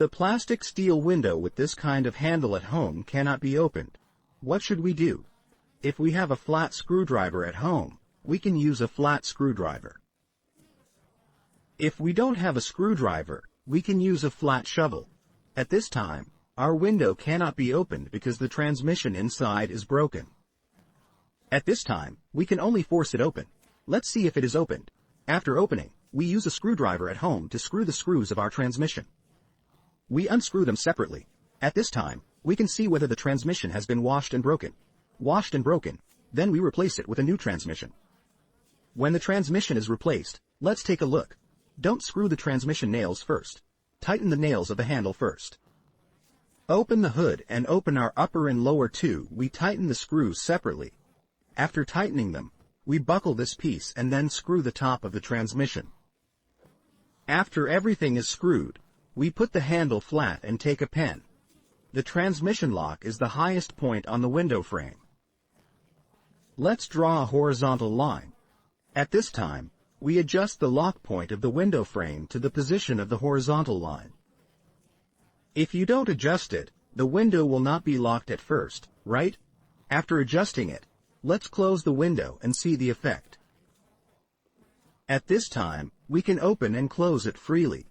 The plastic steel window with this kind of handle at home cannot be opened. What should we do? If we have a flat screwdriver at home, we can use a flat screwdriver. If we don't have a screwdriver, we can use a flat shovel. At this time, our window cannot be opened because the transmission inside is broken. At this time, we can only force it open. Let's see if it is opened. After opening, we use a screwdriver at home to screw the screws of our transmission. We unscrew them separately. At this time, we can see whether the transmission has been washed and broken. Washed and broken, then we replace it with a new transmission. When the transmission is replaced, let's take a look. Don't screw the transmission nails first. Tighten the nails of the handle first. Open the hood and open our upper and lower two. We tighten the screws separately. After tightening them, we buckle this piece and then screw the top of the transmission. After everything is screwed, we put the handle flat and take a pen. The transmission lock is the highest point on the window frame. Let's draw a horizontal line. At this time, we adjust the lock point of the window frame to the position of the horizontal line. If you don't adjust it, the window will not be locked at first, right? After adjusting it, let's close the window and see the effect. At this time, we can open and close it freely.